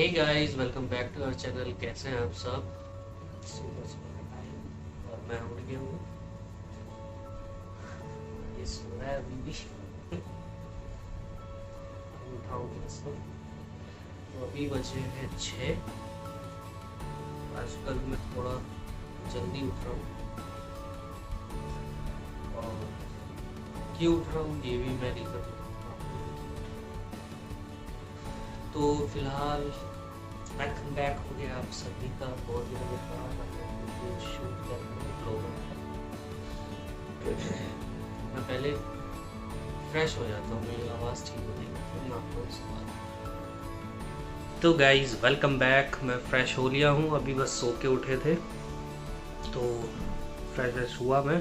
Hey guys, welcome back to our channel. कैसे हैं आप सब? सुबह सुबह का टाइम और मैं उठ गया हूँ। ये सो रहा है अभी भी। उठाऊंगा इसको। तो अभी बजे हैं 6। आजकल मैं थोड़ा जल्दी उठ रहा हूँ और क्यों उठ रहा हूँ ये भी मैं रीज़न बताऊँगा। तो फिलहाल वेलकम बैक हो गया आप सभी का। बहुत दिनों के बाद वीडियो शूट करने लोगों मैं पहले फ्रेश हो जाता हूँ, मेरी आवाज़ ठीक हो जाएगी फिर मैं आपको सवाल। तो गाइज वेलकम बैक। मैं फ्रेश हो लिया हूँ, अभी बस सो के उठे थे तो फ्रेश हुआ मैं।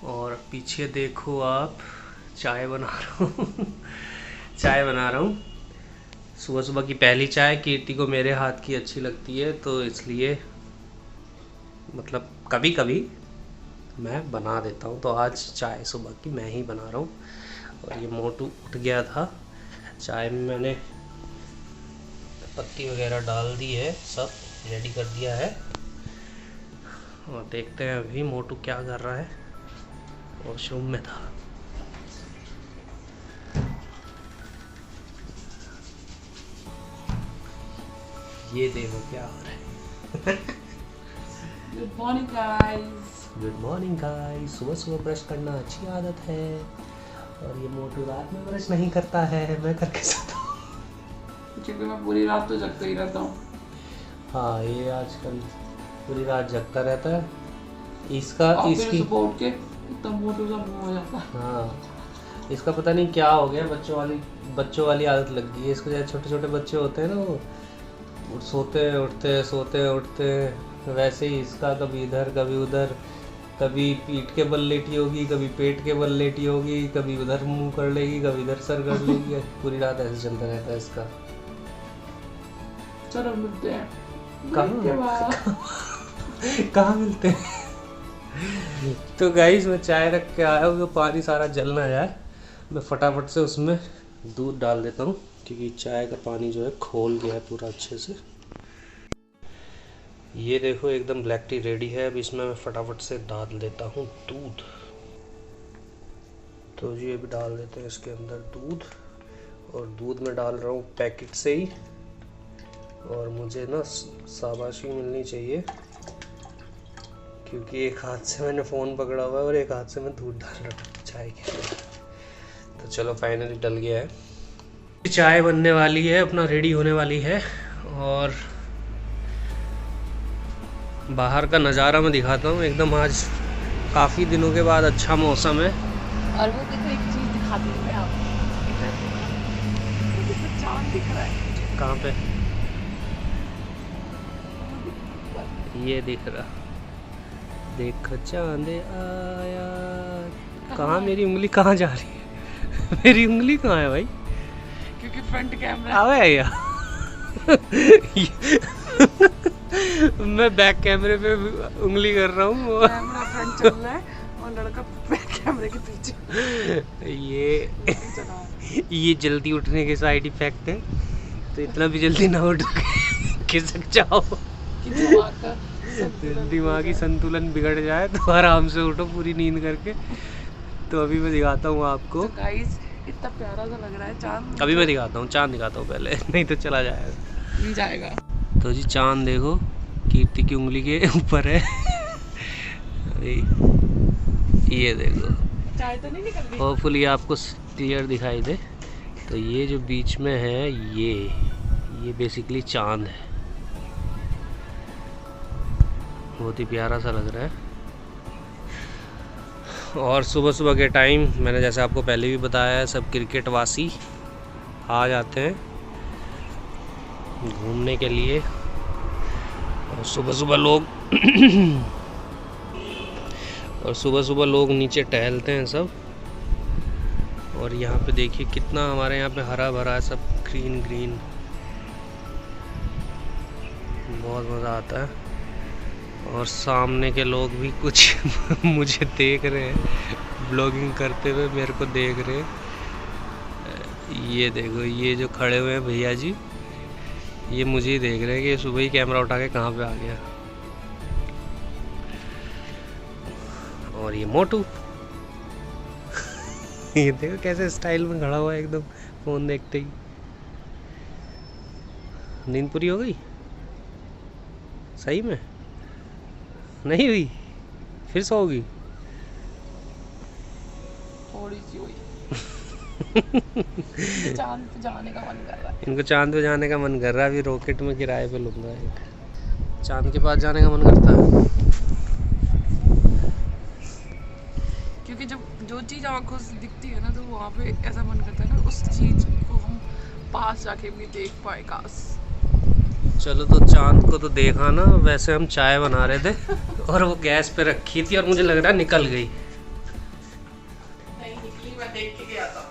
और पीछे देखो आप, चाय बना रहा हूँ चाय बना रहा हूँ। सुबह सुबह की पहली चाय कीर्ति को मेरे हाथ की अच्छी लगती है, तो इसलिए मतलब कभी कभी मैं बना देता हूँ। तो आज चाय सुबह की मैं ही बना रहा हूँ। और ये मोटू उठ गया था। चाय में मैंने पत्ती वगैरह डाल दी है, सब रेडी कर दिया है। और देखते हैं अभी मोटू क्या कर रहा है। वॉशरूम में था। ये देखो क्या हो रहा है। Good morning guys. Good morning guys. सुबह सुबह ब्रश करना अच्छी आदत है और ये मोटू रात में ब्रश नहीं करता है, मैं करके सोता हूँ क्योंकि मैं पूरी रात तो जगता ही रहता हूँ। हाँ, ये आजकल पूरी रात जगता रहता है। इसका इसकी सुबह उठ के इतना मोटू सा मुंह हो जाता है। हाँ, इसका पता नहीं क्या हो गया, बच्चों वाली आदत लग गई है इसको। जैसे छोटे छोटे बच्चे होते हैं ना, वो सोते उठते वैसे ही इसका कभी इधर कभी उधर, कभी पीठ के बल लेटी होगी, कभी पेट के बल लेटी होगी, कभी उधर मुंह कर लेगी, कभी इधर सर कर लेगी। पूरी रात ऐसे चलता रहता है इसका। चलो मिलते हैं। कहाँ मिलते हैं? तो गाइस मैं चाय रख के आया हूँ, तो पानी सारा जल ना जाए, मैं फटाफट से उसमें दूध डाल देता हूँ क्योंकि चाय का पानी जो है खोल गया है पूरा अच्छे से। ये देखो एकदम ब्लैक टी रेडी है। अब इसमें मैं फटाफट से डाल देता हूँ दूध। तो ये भी डाल देते हैं इसके अंदर दूध। और दूध में डाल रहा हूँ पैकेट से ही। और मुझे ना शाबाशी मिलनी चाहिए क्योंकि एक हाथ से मैंने फ़ोन पकड़ा हुआ है और एक हाथ से मैं दूध डाल रहा हूँ चाय के अंदर। तो चलो फाइनली डल गया है। चाय बनने वाली है, अपना रेडी होने वाली है। और बाहर का नज़ारा मैं दिखाता हूँ एकदम। आज काफ़ी दिनों के बाद अच्छा मौसम है। और वो देखो एक चीज दिखाती हूँ मैं आपको। चांद दिख रहा है। कहाँ पे? ये दिख रहा, देखो चांद आया। कहाँ मेरी उंगली कहाँ जा रही है? मेरी उंगली कहाँ है भाई? क्योंकि फ्रंट कैमरा आवे या मैं बैक कैमरे पे उंगली कर रहा हूँ। कैमरा फ्रंट चल रहा है और लड़का बैक कैमरे के पीछे। ये जल्दी उठने के साइड इफेक्ट है। तो इतना भी जल्दी ना उठ खिसक जाओ कि दिमागी संतुलन बिगड़ जाए। तो आराम से उठो पूरी नींद करके। तो अभी मैं दिखाता हूँ आपको। तो गाइस इतना प्यारा सा लग रहा है चांद। अभी मैं दिखाता हूँ, चांद दिखाता हूँ पहले, नहीं तो चला जाएगा। नहीं जाएगा। तो जी चांद देखो कीर्ति की उंगली के ऊपर है। ये देखो, चाय तो नहीं निकल रही। होपफुली आपको क्लियर दिखाई दे। तो ये जो बीच में है ये बेसिकली चांद है। बहुत ही प्यारा सा लग रहा है। और सुबह सुबह के टाइम मैंने जैसे आपको पहले भी बताया है, सब क्रिकेट वासी आ जाते हैं घूमने के लिए। और सुबह सुबह लोग नीचे टहलते हैं सब। और यहाँ पे देखिए कितना हमारे यहाँ पे हरा भरा है, सब ग्रीन ग्रीन, बहुत मज़ा आता है। और सामने के लोग भी कुछ मुझे देख रहे हैं, ब्लॉगिंग करते हुए मेरे को देख रहे हैं। ये देखो, ये जो खड़े हुए हैं भैया जी, ये मुझे ही देख रहे हैं कि सुबह ही कैमरा उठा के कहाँ पे आ गया। और ये मोटू ये देखो कैसे स्टाइल में खड़ा हुआ है एकदम फोन देखते ही। नींद पूरी हो गई सही में? नहीं हुई? फिर सोओगी? थोड़ी सी हुई। चांद पे जाने का मन कर रहा है। इनको चांद पे जाने का मन कर रहा है। अभी रॉकेट में किराए पे लूँगा एक। चांद के पास जाने का मन करता है क्योंकि जब जो चीज़ आंखों से दिखती है ना तो वहाँ पे ऐसा मन करता है ना उस चीज़ को हम पास जाके भी देख पाए काश। चलो तो चांद को तो देखा ना। वैसे हम चाय बना रहे थे और वो गैस पे रखी थी और मुझे लग रहा है निकल गई। नहीं निकली, मैं देख के गया था।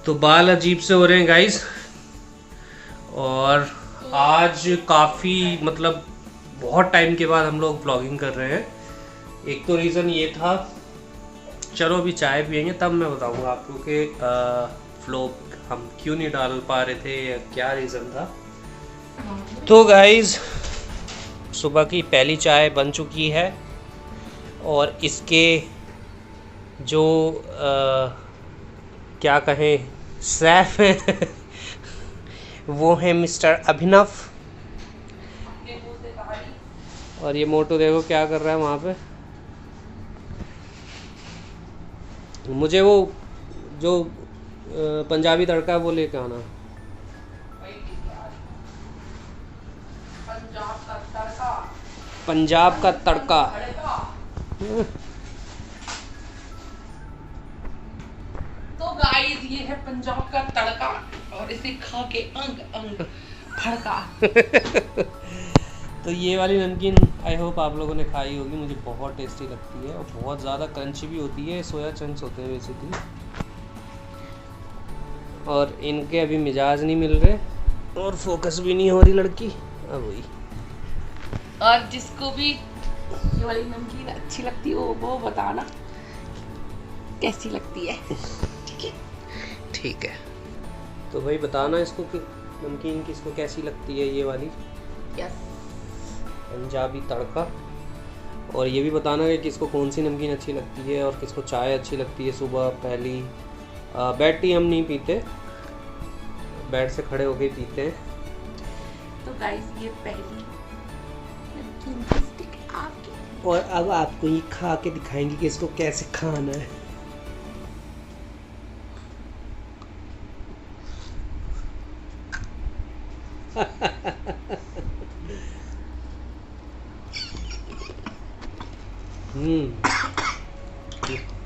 तो बाल अजीब से हो रहे हैं गाइस। और आज काफ़ी मतलब बहुत टाइम के बाद हम लोग व्लॉगिंग कर रहे हैं। एक तो रीज़न ये था, चलो अभी चाय पियेंगे तब मैं बताऊंगा आपको कि व्लॉग हम क्यों नहीं डाल पा रहे थे या क्या रीज़न था। तो गाइस सुबह की पहली चाय बन चुकी है और इसके जो क्या कहें सैफ है वो है मिस्टर अभिनव। और ये मोटू देखो क्या कर रहा है वहाँ पे। मुझे वो जो पंजाबी तड़का वो लेके आना। पंजाब का तड़का। तो गाइस ये है पंजाब का तड़का और इसे खा के अंग अंग फड़का। तो ये वाली नमकीन आई होप आप लोगों ने खाई होगी। मुझे बहुत टेस्टी लगती है और बहुत ज़्यादा क्रंची भी होती है। सोया चंक्स होते हैं बेसिकली। और इनके अभी मिजाज नहीं मिल रहे और फोकस भी नहीं हो रही लड़की। अब वही और जिसको भी ये वाली नमकीन अच्छी लगती हो वो बताना कैसी लगती है। ठीक है? ठीक है। तो भाई बताना इसको कि नमकीन किसको कैसी लगती है ये वाली यस पंजाबी तड़का। और ये भी बताना कि किसको कौन सी नमकीन अच्छी लगती है और किसको चाय अच्छी लगती है सुबह पहली। बेड टी हम नहीं पीते, बेड से खड़े होके पीते हैं। तो गाइस ये पहली नमकीन की स्टिक आपकी। और अब आपको ये खा के दिखाएंगे कि इसको कैसे खाना है।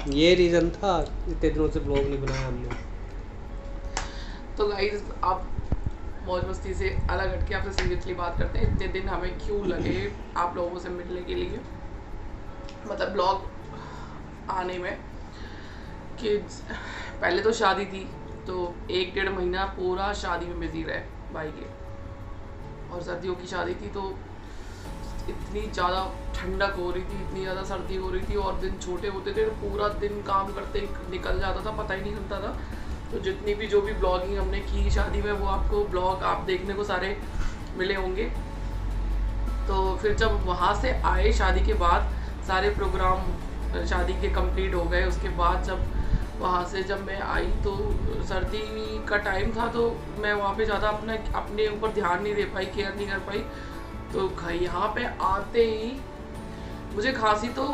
ये रीज़न था इतने दिनों से ब्लॉग नहीं बनाया हमने। तो गाइस आप मौज मस्ती से अलग हट के आपसे सीरियसली बात करते हैं। इतने दिन हमें क्यों लगे आप लोगों से मिलने के लिए, मतलब ब्लॉग आने में, कि पहले तो शादी थी तो 1-1.5 महीना पूरा शादी में बिजी रहे भाई के। और सर्दियों की शादी थी तो इतनी ज़्यादा ठंडक हो रही थी, इतनी ज़्यादा सर्दी हो रही थी और दिन छोटे होते थे तो पूरा दिन काम करते निकल जाता था, पता ही नहीं चलता था। तो जितनी भी जो भी ब्लॉगिंग हमने की शादी में वो आपको ब्लॉग आप देखने को सारे मिले होंगे। तो फिर जब वहाँ से आए शादी के बाद सारे प्रोग्राम शादी के कंप्लीट हो गए। उसके बाद जब वहाँ से जब मैं आई तो सर्दी का टाइम था तो मैं वहाँ पे ज़्यादा अपने ऊपर ध्यान नहीं दे पाई, केयर नहीं कर पाई। तो यहाँ पे आते ही मुझे खांसी तो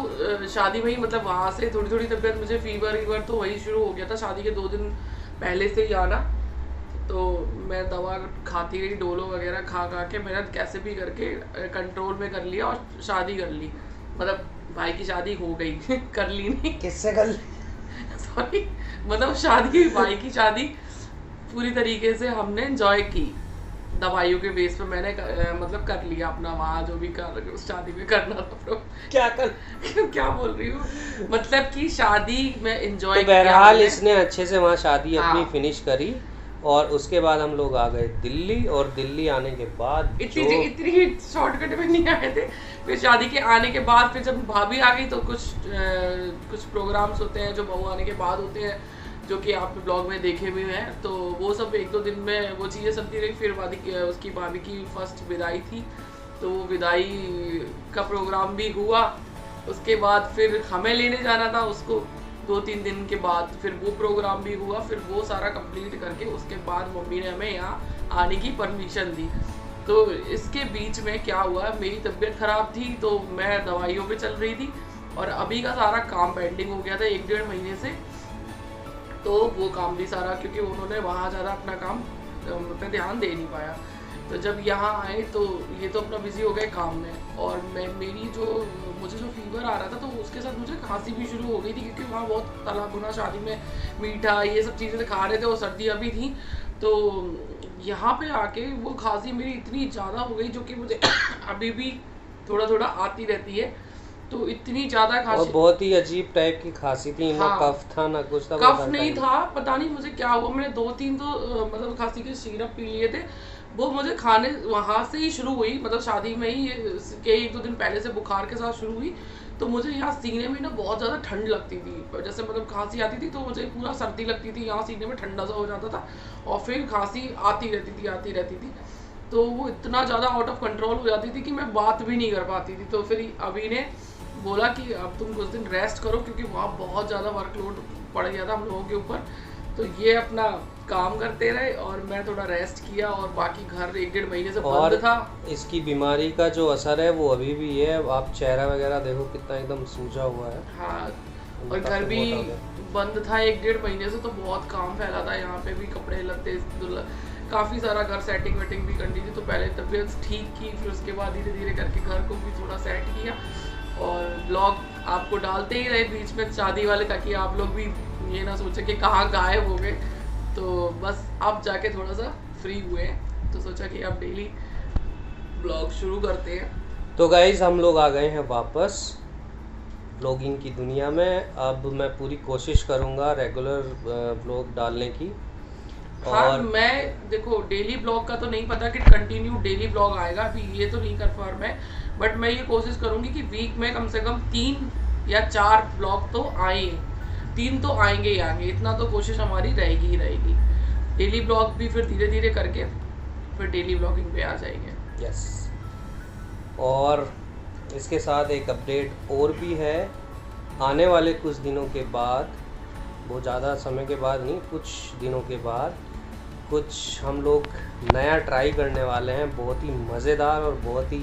शादी में ही, मतलब वहाँ से थोड़ी थोड़ी तबीयत, मुझे फीवर तो वही शुरू हो गया था शादी के 2 दिन पहले से ही आना। तो मैं दवा खाती गई, डोलो वगैरह खा के मैंने कैसे भी करके कंट्रोल में कर लिया और शादी कर ली। मतलब भाई की शादी हो गई कर ली नहीं, किससे कर सॉरी, मतलब शादी भाई की शादी पूरी तरीके से हमने एंजॉय की। दवाइयों के बेस पे मैंने मतलब कर लिया अपना वहाँ जो भी कर उस शादी में करना था। क्या कर क्या बोल रही हूँ, मतलब कि शादी में एंजॉय। तो बहरहाल इसने अच्छे से वहाँ शादी अपनी हाँ। फिनिश करी और उसके बाद हम लोग आ गए दिल्ली। और दिल्ली आने के बाद इतनी शॉर्टकट में नहीं आए थे। फिर शादी के आने के बाद फिर जब भाभी आ गई तो कुछ प्रोग्राम्स होते हैं जो बहू आने के बाद होते हैं, जो कि आप ब्लॉग में देखे भी हैं। तो वो सब 1-2 दिन में वो चीज़ें चलती रही। फिर उसकी भाभी की फर्स्ट विदाई थी, तो वो विदाई का प्रोग्राम भी हुआ। उसके बाद फिर हमें लेने जाना था उसको 2-3 दिन के बाद, फिर वो प्रोग्राम भी हुआ। फिर वो सारा कंप्लीट करके उसके बाद मम्मी ने हमें यहाँ आने की परमिशन दी। तो इसके बीच में क्या हुआ, मेरी तबीयत ख़राब थी तो मैं दवाइयों पे चल रही थी, और अभी का सारा काम पेंडिंग हो गया था 1-1.5 महीने से। तो वो काम भी सारा, क्योंकि उन्होंने वहाँ ज़्यादा अपना काम पे ध्यान दे नहीं पाया, तो जब यहाँ आए तो ये तो अपना बिजी हो गए काम में। और मुझे जो फीवर आ रहा था, तो उसके साथ मुझे खांसी भी शुरू हो गई थी, क्योंकि वहाँ बहुत तला भुना शादी में मीठा ये सब चीज़ें खा रहे थे और सर्दियाँ भी थी। तो यहाँ पे आके वो खांसी मेरी इतनी ज़्यादा हो गई, जो कि मुझे अभी भी थोड़ा थोड़ा आती रहती है। तो इतनी ज़्यादा खांसी, और बहुत ही अजीब टाइप की खांसी थी। हाँ, ना कफ था ना कुछ था, कफ नहीं था, पता नहीं मुझे क्या हुआ। मैंने 2-3 तो मतलब खांसी के सिरप पी लिए थे। वो मुझे खाने वहाँ से ही शुरू हुई, मतलब शादी में ही के 1-2 दिन पहले से बुखार के साथ शुरू हुई। तो मुझे यहाँ सीने में ना बहुत ज़्यादा ठंड लगती थी, जैसे मतलब खांसी आती थी तो मुझे पूरा सर्दी लगती थी, यहाँ सीने में ठंडा सा हो जाता था, और फिर खांसी आती रहती थी। तो वो इतना ज़्यादा आउट ऑफ कंट्रोल हो जाती थी कि मैं बात भी नहीं कर पाती थी। तो फिर अभी ने बोला कि अब तुम कुछ दिन रेस्ट करो, क्योंकि वहाँ बहुत ज़्यादा वर्कलोड पड़ गया था हम लोगों के ऊपर। तो ये अपना काम करते रहे और मैं थोड़ा रेस्ट किया, और बाकी घर 1-1.5 महीने से बंद था। इसकी बीमारी का जो असर है वो अभी भी है। आप चेहरा वगैरह देखो कितना एकदम सूजा हुआ है। हाँ, और घर भी बंद था 1-1.5 महीने से, तो बहुत काम फैला था। यहाँ पे भी कपड़े लत्ते काफ़ी सारा घर सेटिंग वेटिंग भी करनी थी। तो पहले तबीयत ठीक की, फिर उसके बाद धीरे धीरे करके घर को भी थोड़ा सेट किया, और ब्लॉग आपको डालते ही रहे बीच में शादी वाले, ताकि आप लोग भी ये ना सोचे कि कहाँ गायब हो गए। तो बस अब जाके थोड़ा सा फ्री हुए हैं, तो सोचा कि अब डेली ब्लॉग शुरू करते हैं। तो गाइज हम लोग आ गए हैं वापस ब्लॉगिंग की दुनिया में। अब मैं पूरी कोशिश करूँगा रेगुलर ब्लॉग डालने की। हाँ, और मैं देखो डेली ब्लॉग का तो नहीं पता कि कंटिन्यू डेली ब्लॉग आएगा, अभी ये तो नहीं कंफर्म है, बट मैं ये कोशिश करूँगी कि वीक में कम से कम 3 या 4 ब्लॉग तो आए, 3 तो आएंगे ही आएंगे, इतना तो कोशिश हमारी रहेगी ही रहेगी। डेली ब्लॉग भी फिर धीरे धीरे करके फिर डेली ब्लॉगिंग पे आ जाएंगे। यस, और इसके साथ एक अपडेट और भी है। आने वाले कुछ दिनों के बाद, बहुत ज़्यादा समय के बाद नहीं, कुछ दिनों के बाद कुछ हम लोग नया ट्राई करने वाले हैं, बहुत ही मज़ेदार और बहुत ही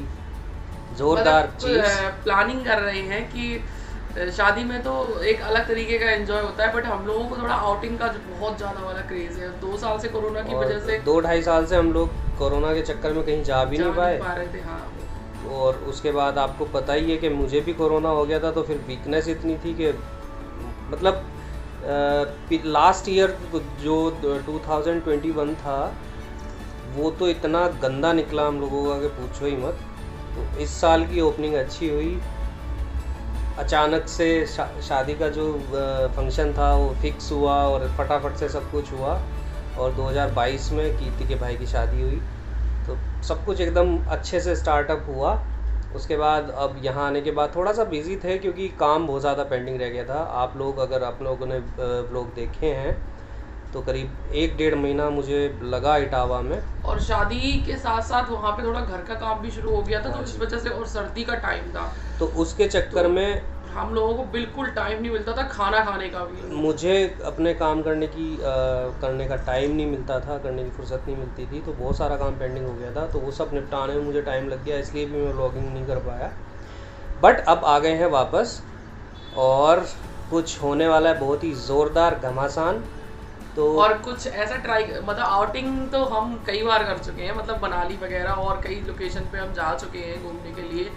ज़ोरदार चीज़ प्लानिंग कर रहे हैं कि शादी में तो एक अलग तरीके का एंजॉय होता है, बट हम लोगों को थोड़ा आउटिंग का बहुत ज़्यादा वाला क्रेज़ है। 2 साल से कोरोना की वजह से, 2-2.5 साल से हम लोग कोरोना के चक्कर में कहीं जा भी नहीं पाए रहे थे। हाँ, और उसके बाद आपको पता ही है कि मुझे भी कोरोना हो गया था, तो फिर वीकनेस इतनी थी कि मतलब लास्ट ईयर जो 2021 था वो तो इतना गंदा निकला हम लोगों का कि पूछो ही मत। तो इस साल की ओपनिंग अच्छी हुई। अचानक से शादी का जो फंक्शन था वो फिक्स हुआ और फटाफट से सब कुछ हुआ, और 2022 में कीर्ति के भाई की शादी हुई, तो सब कुछ एकदम अच्छे से स्टार्टअप हुआ। उसके बाद अब यहाँ आने के बाद थोड़ा सा बिजी थे, क्योंकि काम बहुत ज़्यादा पेंडिंग रह गया था। आप लोग अगर आप लोगों ने ब्लॉग देखे हैं तो करीब 1-1.5 महीना मुझे लगा इटावा में, और शादी के साथ साथ वहाँ पे थोड़ा घर का काम भी शुरू हो गया था, तो इस वजह से, और सर्दी का टाइम था, तो उसके चक्कर में हम लोगों को बिल्कुल टाइम नहीं मिलता था खाना खाने का भी। मुझे अपने काम करने का टाइम नहीं मिलता था, करने की फुर्सत नहीं मिलती थी, तो बहुत सारा काम पेंडिंग हो गया था, तो वो सब निपटाने में मुझे टाइम लग गया, इसलिए भी मैं व्लॉगिंग नहीं कर पाया। बट अब आ गए हैं वापस, और कुछ होने वाला है बहुत ही ज़ोरदार घमासान। तो और कुछ ऐसा ट्राई, मतलब आउटिंग तो हम कई बार कर चुके हैं, मतलब मनाली वगैरह और कई लोकेशन पे हम जा चुके हैं घूमने के लिए।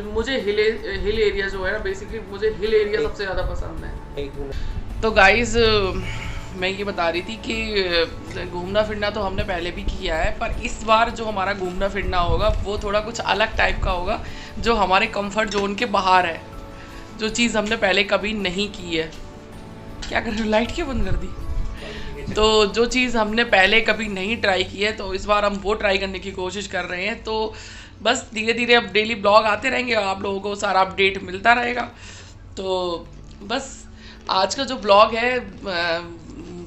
मुझे हिल एरिया जो है ना, बेसिकली मुझे हिल एरिया सबसे ज़्यादा पसंद है। तो गाइज़ मैं ये बता रही थी कि घूमना फिरना तो हमने पहले भी किया है, पर इस बार जो हमारा घूमना फिरना होगा वो थोड़ा कुछ अलग टाइप का होगा, जो हमारे कंफर्ट जोन के बाहर है, जो चीज़ हमने पहले कभी नहीं की है। क्या कर रहे हो, लाइट क्यों बंद कर दी? तो जो चीज़ हमने पहले कभी नहीं ट्राई की है, तो इस बार हम वो ट्राई करने की कोशिश कर रहे हैं। तो बस धीरे धीरे अब डेली ब्लॉग आते रहेंगे और आप लोगों को सारा अपडेट मिलता रहेगा। तो बस आज का जो ब्लॉग है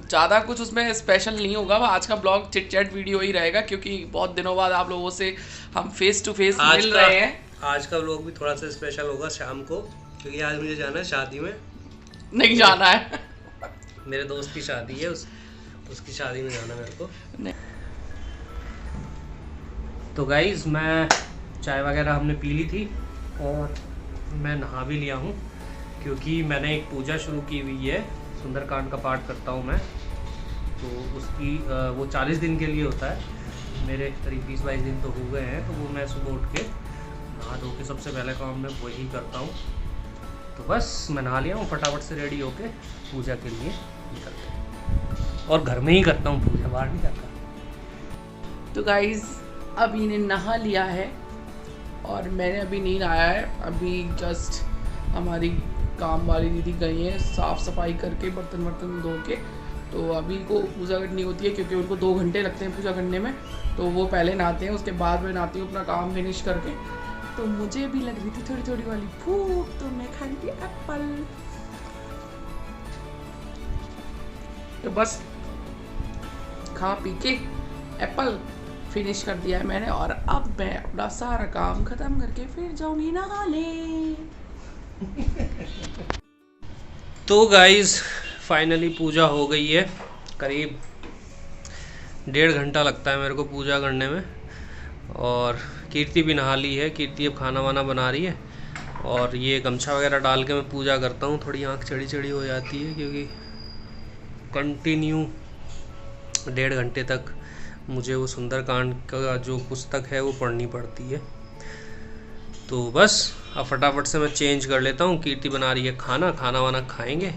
ज़्यादा कुछ उसमें स्पेशल नहीं होगा। आज का ब्लॉग चिट चैट वीडियो ही रहेगा, क्योंकि बहुत दिनों बाद आप लोगों से हम फेस टू फेस मिल रहे हैं। आज का ब्लॉग भी थोड़ा सा स्पेशल होगा शाम को, क्योंकि आज मुझे जाना है शादी में। नहीं जाना है, मेरे दोस्त की शादी है, उसकी शादी में जाना है मेरे को। तो गाइज मैं चाय वगैरह हमने पी ली थी और मैं नहा भी लिया हूँ, क्योंकि मैंने एक पूजा शुरू की हुई है। सुंदरकांड का पाठ करता हूँ मैं, तो उसकी वो 40 दिन के लिए होता है। मेरे करीब 20-22 दिन तो हो गए हैं, तो वो मैं सुबह उठ के नहा धो के सबसे पहले काम मैं वही करता हूँ। तो बस मैं नहा लिया हूँ, फटाफट से रेडी होके पूजा के लिए निकलते हैं, और घर में ही करता हूँ पूजा, बाहर नहीं जाता। तो गाइज अभी ने नहा लिया है और मैंने अभी नहीं नहाया है। अभी जस्ट हमारी काम वाली दीदी गई हैं साफ़ सफाई करके, बर्तन वर्तन धो के। तो अभी को पूजा करनी होती है, क्योंकि उनको 2 घंटे लगते हैं पूजा करने में। तो वो पहले नहाते हैं, उसके बाद मैं नहाती हूँ अपना काम फिनिश करके। तो मुझे भी लग रही थी थोड़ी थोड़ी वाली भूख, तो मैं खा ली एप्पल। तो बस खा पी के एप्पल फिनिश कर दिया है मैंने, और अब मैं अपना सारा काम ख़त्म करके फिर जाऊँगी नहाने। तो गाइज फाइनली पूजा हो गई है। करीब 1.5 घंटा लगता है मेरे को पूजा करने में, और कीर्ति भी नहा ली है। कीर्ति अब खाना वाना बना रही है, और ये गमछा वगैरह डाल के मैं पूजा करता हूँ। थोड़ी आँख चढ़ी चढ़ी हो जाती है, क्योंकि कंटिन्यू 1.5 घंटे तक मुझे वो सुंदरकांड का जो पुस्तक है वो पढ़नी पड़ती है। तो बस अब फटाफट से मैं चेंज कर लेता हूँ। कीर्ति बना रही है खाना वाना खाएंगे।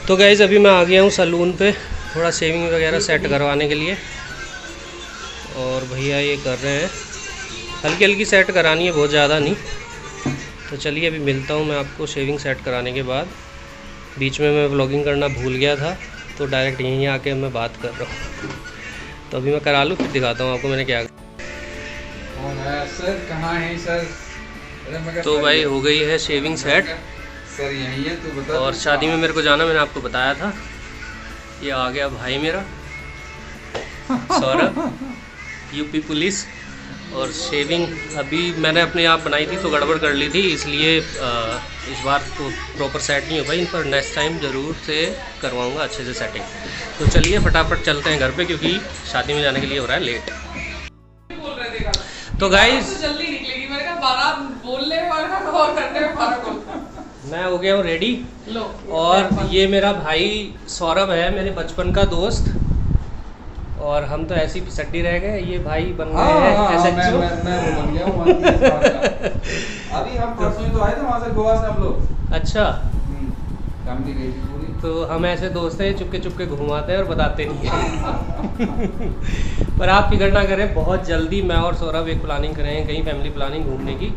तो गाइज़ अभी मैं आ गया हूँ सैलून पे, थोड़ा शेविंग वगैरह सेट करवाने के लिए, और भैया ये कर रहे हैं। हल्की हल्की सेट करानी है, बहुत ज़्यादा नहीं। तो चलिए अभी मिलता हूँ मैं आपको शेविंग सेट कराने के बाद। बीच में मैं व्लॉगिंग करना भूल गया था, तो डायरेक्ट यहीं आके मैं बात कर रहा हूँ। तो अभी मैं करा लूँ, फिर दिखाता हूँ आपको मैंने क्या। सर कहाँ है सर? तो भाई हो गई है शेविंग सेट सर यहीं है, तू बता। और शादी में मेरे को जाना, मैंने आपको बताया था। ये आ गया भाई मेरा सौरभ, यूपी पुलिस। और शेविंग अभी मैंने अपने आप बनाई थी तो गड़बड़ कर ली थी, इसलिए इस बार तो प्रॉपर सेट नहीं हो पाई। इन पर नेक्स्ट टाइम ज़रूर से करवाऊँगा अच्छे से सेटिंग। तो चलिए फटाफट चलते हैं घर पे, क्योंकि शादी में जाने के लिए हो रहा है लेट। तो गाइस जल्दी निकलेगी, मैंने कहा 12 बोलने और करने में फर्क होता है। मैं हो गया हूँ रेडी। लो, और ये मेरा भाई सौरभ है, मेरे बचपन का दोस्त, और हम तो ऐसी पिसड्डी रह गए। ये भाई बन गए हैं SHO। मैं वो बन गया हूँ। अभी हम परसों ही तो आए थे वहाँ से, गोवा से हम लोग। अच्छा, फैमिली गई थी पूरी। तो हम ऐसे दोस्त हैं चुपके चुपके घुमाते हैं और बताते नहीं हैं। पर आप फिक्र ना करें, बहुत जल्दी मैं और सौरभ एक प्लानिंग करेंगे, कहीं फैमिली प्लानिंग घूमने की।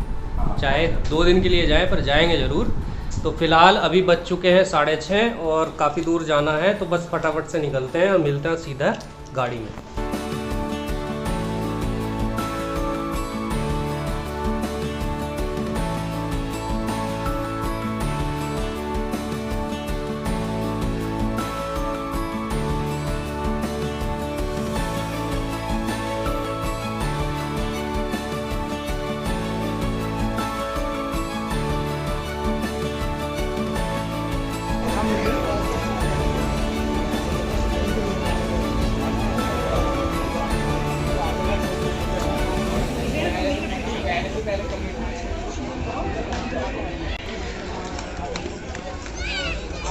चाहे 2 दिन के लिए जाएं, पर जाएंगे ज़रूर। तो फिलहाल अभी बज चुके हैं 6:30 और काफ़ी दूर जाना है, तो बस फटाफट से निकलते हैं और मिलते हैं सीधा गाड़ी में।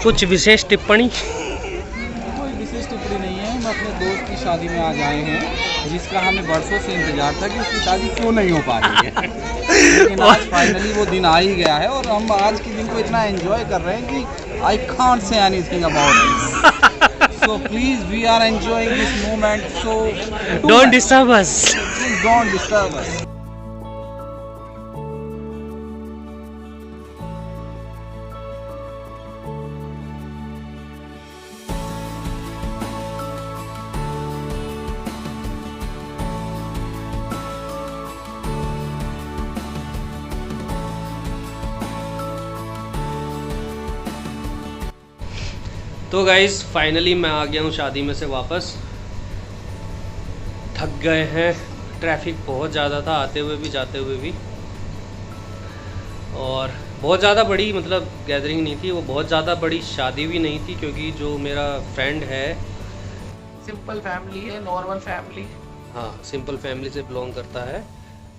कुछ विशेष टिप्पणी? कोई विशेष टिप्पणी नहीं है। हम अपने दोस्त की शादी में आज आए हैं, जिसका हमें बरसों से इंतजार था कि उसकी शादी क्यों नहीं हो पा रही है। लेकिन आज फाइनली वो दिन आ ही गया है, और हम आज के दिन को इतना एंजॉय कर रहे हैं कि I can't say anything about this. So please we are enjoying this moment, so don't disturb us. Don't disturb us. तो गाइस फाइनली मैं आ गया हूँ शादी में से वापस। थक गए हैं, ट्रैफिक बहुत ज़्यादा था आते हुए भी जाते हुए भी, और बहुत ज़्यादा बड़ी मतलब गैदरिंग नहीं थी, वो बहुत ज़्यादा बड़ी शादी भी नहीं थी, क्योंकि जो मेरा फ्रेंड है सिंपल फैमिली है, नॉर्मल फैमिली। हाँ, सिंपल फैमिली से बिलोंग करता है।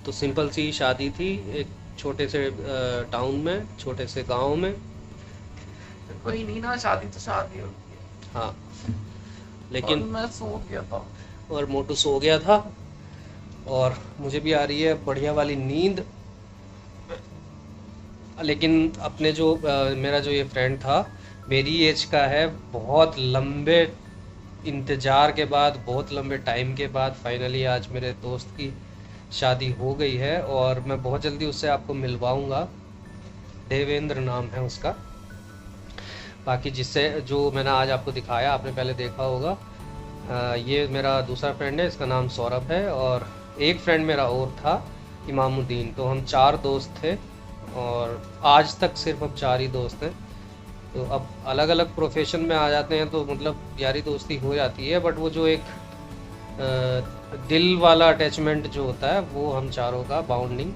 तो सिंपल सी शादी थी एक छोटे से टाउन में, छोटे से गांव में। कोई नहीं ना, शादी तो शादी होती है। हाँ, लेकिन मैं सो गया था और मोटू सो गया था, और मुझे भी आ रही है बढ़िया वाली नींद। लेकिन अपने जो मेरा जो ये फ्रेंड था मेरी एज का है, बहुत लंबे इंतज़ार के बाद, बहुत लंबे टाइम के बाद फाइनली आज मेरे दोस्त की शादी हो गई है, और मैं बहुत जल्दी उससे आपको मिलवाऊंगा। देवेंद्र नाम है उसका। बाकी जिससे जो मैंने आज आपको दिखाया, आपने पहले देखा होगा, ये मेरा दूसरा फ्रेंड है, इसका नाम सौरभ है, और एक फ्रेंड मेरा और था इमामुद्दीन। तो हम 4 दोस्त थे, और आज तक सिर्फ अब 4 ही दोस्त हैं। तो अब अलग अलग प्रोफेशन में आ जाते हैं तो मतलब यारी दोस्ती हो जाती है, बट वो जो एक दिल वाला अटैचमेंट जो होता है वो हम चारों का बॉन्डिंग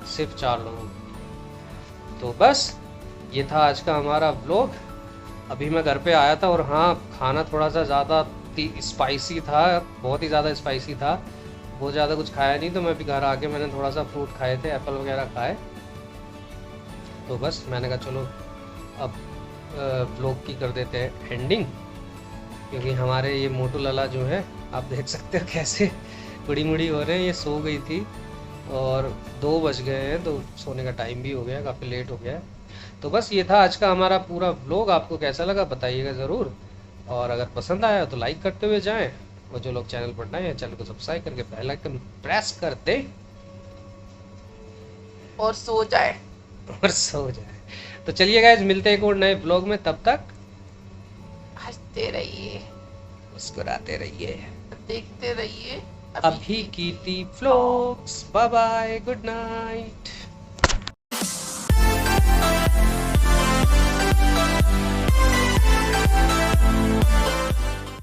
सिर्फ 4 लोगों का। तो बस ये था आज का हमारा व्लॉग। अभी मैं घर पे आया था, और हाँ, खाना थोड़ा सा ज़्यादा स्पाइसी था, बहुत ही ज़्यादा स्पाइसी था, बहुत ज़्यादा कुछ खाया नहीं। तो मैं भी घर आके मैंने थोड़ा सा फ्रूट खाए थे, एप्पल वगैरह खाए। तो बस मैंने कहा चलो अब व्लॉग की कर देते हैं एंडिंग, क्योंकि हमारे ये मोटू लाला जो है, आप देख सकते हो कैसे बड़ी मुड़ी हो रहे हैं। ये सो गई थी और 2 बज गए हैं, तो सोने का टाइम भी हो गया, काफ़ी लेट हो गया है। तो बस ये था आज का हमारा पूरा व्लॉग। आपको कैसा लगा बताइएगा ज़रूर, और अगर पसंद आया तो लाइक करते हुए जाएं, और जो लोग चैनल पर नए हैं चैनल को सब्सक्राइब करके बेल आइकन प्रेस कर दें और सो जाए। तो चलिए गाइस, मिलते हैं एक और नए व्लॉग में। तब तक हंसते रहिए, मुस्कुराते रहिए, देखते रहिए अभी Kirti vlogs. Bye bye, good night.